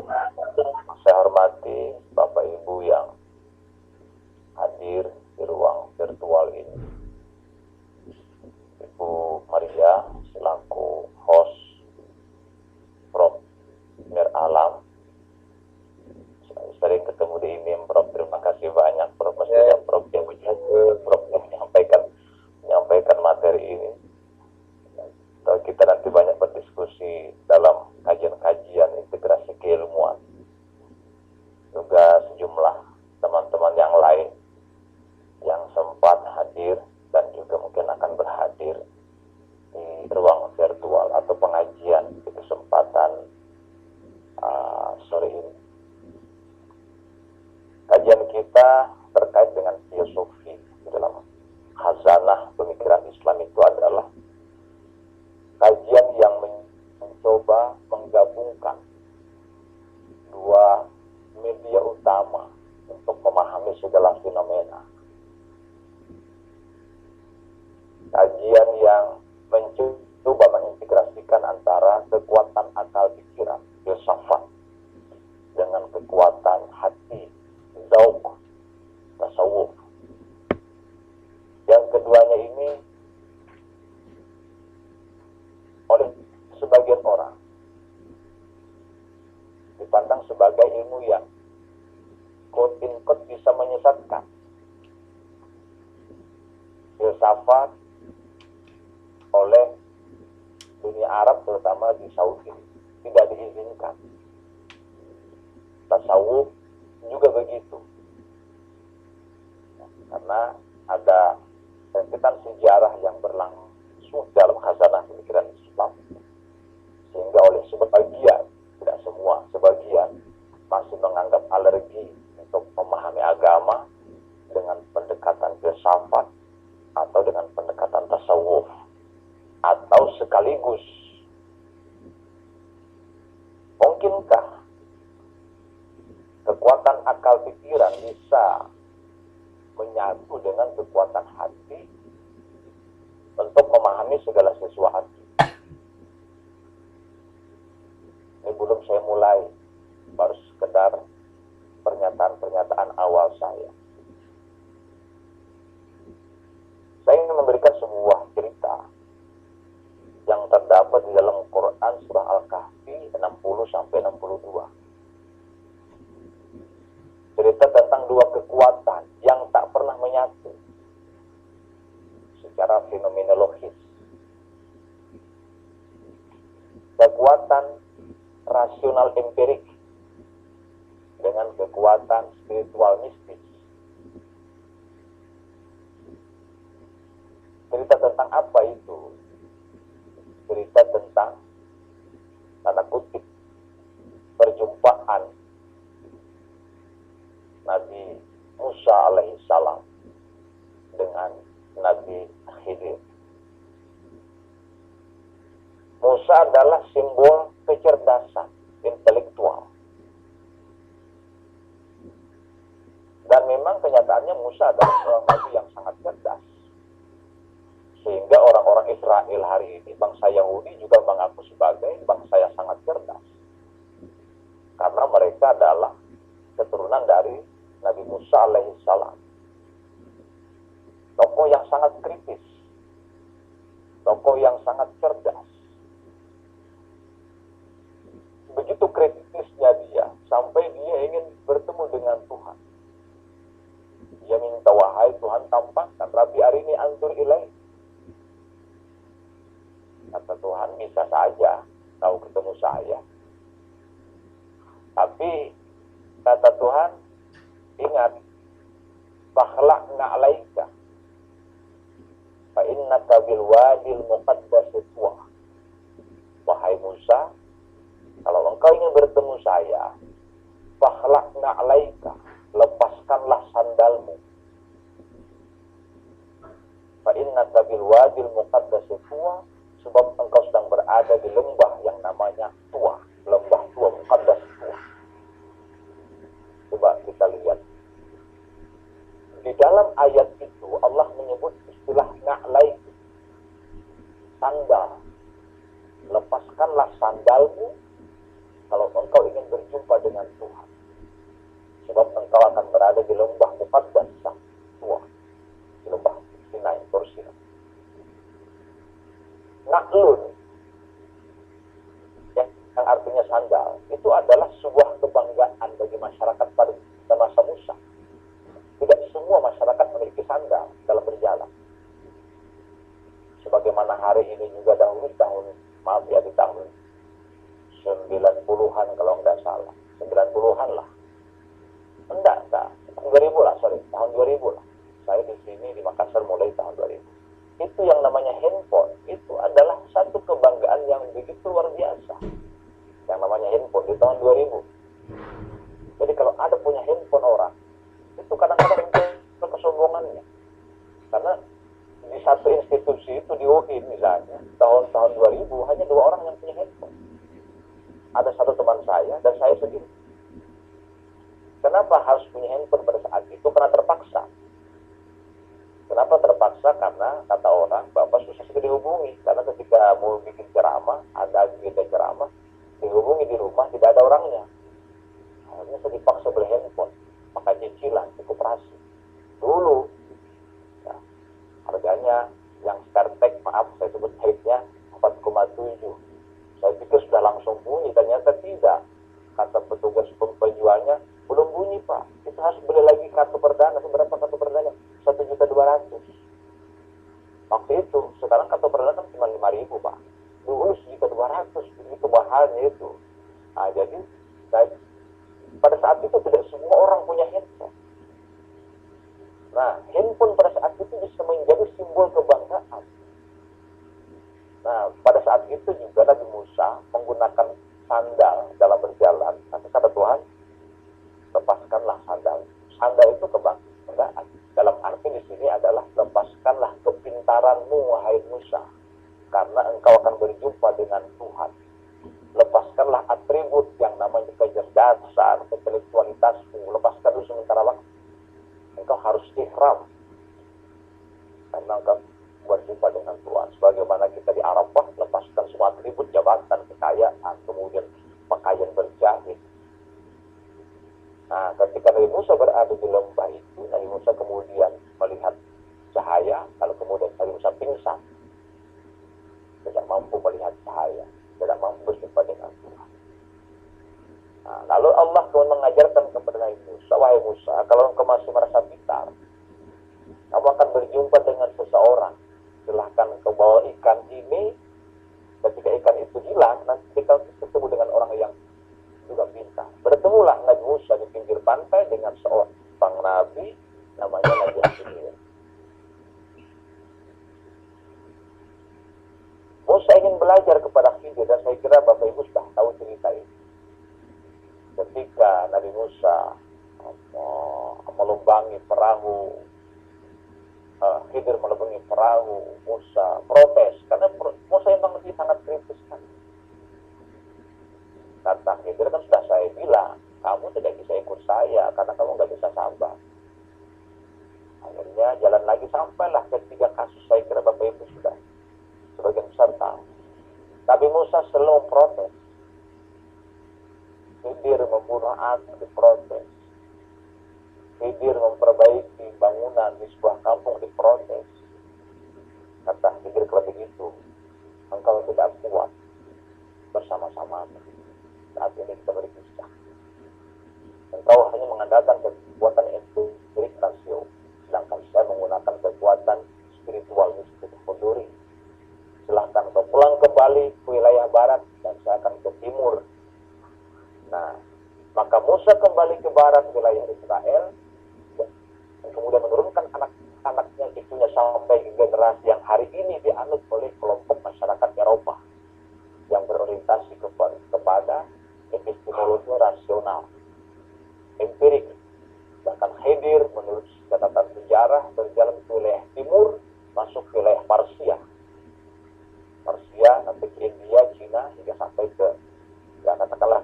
Saya hormati Bapak Ibu yang hadir di ruang virtual ini. Ibu Maria selaku host Prof. Mir Alam. Sering ketemu di IMIM, Prof. Terima kasih banyak, Prof. Mestinya Prof. yang menyampaikan materi ini. Kita nanti banyak berdiskusi dalam kajian-kajian integrasi keilmuan. Juga sejumlah teman-teman yang lain yang sempat hadir dan juga mungkin akan berhadir di ruang virtual atau pengajian di kesempatan sore ini. Kajian kita terkait dengan filosofi di dalam khazanah pemikiran Islam itu adalah kajian yang mencoba menggabungkan dua media utama untuk memahami segala fenomena. Kajian yang mencoba mengintegrasikan antara kekuatan akal pikiran, filsafat, dengan kekuatan hati, zauq, tasawuf. Yang keduanya ini oleh sebagian orang dipandang sebagai ilmu yang quote-in-quote bisa menyesatkan. Filsafat oleh dunia Arab terutama di Saudi tidak diizinkan. Tasawuf juga begitu. Karena ada rentetan sejarah yang berlangsung dalam khazanah pemikiran Islam. Sehingga oleh sebagian, tidak semua, sebagian masih menganggap alergi untuk memahami agama dengan pendekatan filsafat atau dengan pendekatan tasawuf, atau sekaligus. Mungkinkah kekuatan akal pikiran bisa menyatu dengan kekuatan hati untuk memahami segala sesuatu? Ini belum saya mulai, baru sekedar pernyataan-pernyataan awal saya. Saya ingin memberikan sebuah cerita yang terdapat di dalam Quran surah Al-Kahfi 60-62. Cerita tentang dua kekuatan yang tak pernah menyatu secara fenomenologis. Kekuatan rasional empirik dengan kekuatan spiritual mistis. Cerita tentang apa itu? Cerita tentang, tanda kutip, perjumpaan Nabi Musa alaihissalam dengan Nabi Khidir. Musa adalah simbol kecerdasan intelektual. Dan memang kenyataannya Musa adalah seorang nabi yang sangat cerdas. Sehingga orang-orang Israel hari ini, bangsa Yahudi juga mengaku sebagai bangsa yang sangat cerdas. Karena mereka adalah keturunan dari Nabi Musa alaihissalam. Tokoh yang sangat kritis. Tokoh yang sangat cerdas. Begitu kritisnya dia, sampai dia ingin bertemu dengan Tuhan. Dia minta, wahai Tuhan, tampakkan Rabbi arini anzur ilaih. Kata Tuhan, bisa saja kau ketemu saya. Tapi kata Tuhan, ingat, fakhla'na alaika fa innaka bil wadil muqaddas tuwa. Wahai Musa, kalau engkau ingin bertemu saya, fakhla'na alaika, lepaskanlah sandalmu. Fa innaka bil wadil muqaddas tuwa, sebab engkau sedang berada di lembah yang namanya Tua, lembah Tua, muqaddas Tua. Coba kita lihat. Di dalam ayat itu Allah menyebut istilah na'laik, sandal. Lepaskanlah sandalmu kalau engkau ingin berjumpa di lembah Muqaddasah tua, di lembah Sinai, Turki. Naklun, yang artinya sandal, itu adalah sebuah kebanggaan bagi masyarakat pada masa Musa. Tidak semua masyarakat memiliki sandal dalam berjalan. Sebagaimana hari ini juga dahulu di tahun 90-an kalau nggak salah. 90-an lah. Enggak. Tahun 2000 lah, tahun 2000 lah. Saya di sini di Makassar mulai tahun 2000. Itu yang namanya handphone. Itu adalah satu kebanggaan yang begitu luar biasa. Yang namanya handphone di tahun 2000. Jadi kalau ada punya handphone orang, itu kadang-kadang itu kesombongannya. Karena di satu institusi itu di UI misalnya, tahun 2000 hanya 2 orang yang punya handphone. Ada satu teman saya dan saya sendiri. Kenapa harus punya handphone pada saat itu? Karena terpaksa. Kenapa terpaksa? Karena kata orang, Bapak susah sekali dihubungi. Karena ketika mau bikin ceramah, ada agenda ceramah, dihubungi di rumah, tidak ada orangnya. Akhirnya saya dipaksa beli handphone. Maka cicilan, koperasi. Dulu, ya, harganya yang StarTech, maaf saya sebut harganya 4,7. Saya pikir sudah langsung bunyi, ternyata tidak. Kata petugas penjualnya, belum bunyi Pak. Itu harus beli lagi kartu perdana. Seberapa kartu perdana? 1.200.000. Waktu itu, sekarang kartu perdana kan cuma 5.000 Pak. Dulu 1.200.000, itu mahalnya itu. Nah, jadi pada saat itu tidak semua orang punya handphone. Nah, handphone pada saat itu bisa menjadi simbol kebanggaan. Nah, pada saat itu juga Nabi Musa menggunakan sandal dalam berjalan. Tapi kata Tuhan, lepaskanlah sandal. Sandal itu kebanggaan. Dalam arti di sini adalah lepaskanlah kepintaranmu, wahai Musa, karena engkau akan berjumpa dengan Tuhan. Lepaskanlah atribut yang namanya kecerdasan, intelektualitasmu. Lepaskan dulu sementara waktu. Engkau harus ihram karena engkau berjumpa dengan Tuhan. Sebagaimana kita di Arafah, lepaskan semua atribut jabatan, kekayaan, kemudian pakaian berjahit. Nah, ketika Nabi Musa berada di lembah itu, Nabi Musa kemudian melihat cahaya, lalu kemudian Nabi Musa pingsan. Tidak mampu melihat cahaya, tidak mampu berjumpa dengan Tuhan. Nah, lalu Allah kemudian mengajarkan kepada Nabi Musa, wahai Musa, kalau engkau masih merasa pintar, kamu akan berjumpa dengan seseorang. Silahkan engkau bawa ikan ini. Ketika ikan itu hilang, nanti kau ketemu dengan orang yang juga pintar. Bertemulah Nabi Musa di pinggir pantai dengan seorang Nabi, namanya Nabi Khidir. Musa ingin belajar kepada Khidir, dan saya kira Bapak Ibu sudah tahu cerita ini. Ketika Nabi Musa melumbangi perahu, Khidir melumbangi perahu, Musa protes, karena Musa memang sangat kritis kan. Kata Khidir, kan sudah saya bilang, kamu tidak bisa ikut saya karena kamu nggak bisa sabar. Akhirnya jalan lagi sampailah ke 3 kasus, saya kira Bapak Ibu sudah sebagian besar tahu. Nabi Musa selalu protes. Khidir membunuh anak, diprotes. Khidir memperbaiki bangunan di sebuah kampung, diprotes. Kata Khidir, kalau begitu engkau tidak kuat bersama-sama. Saat ini kita berpisah. Engkau hanya mengandalkan kekuatan empirik rasio, sedangkan saya menggunakan kekuatan spiritual, mistik, kuduri. Silahkan engkau pulang kembali ke wilayah barat dan saya akan ke timur. Nah, maka Musa kembali ke barat wilayah Israel dan kemudian menurunkan anak-anaknya, cucunya sampai ke generasi yang hari ini dianut oleh kelompok masyarakat Eropa yang berorientasi kepada epistemologi rasional, empirik. Bahkan Khidir menurut catatan sejarah berjalan ke wilayah timur, masuk ke wilayah Persia, nanti ke India, Cina, hingga sampai ke, ya katakanlah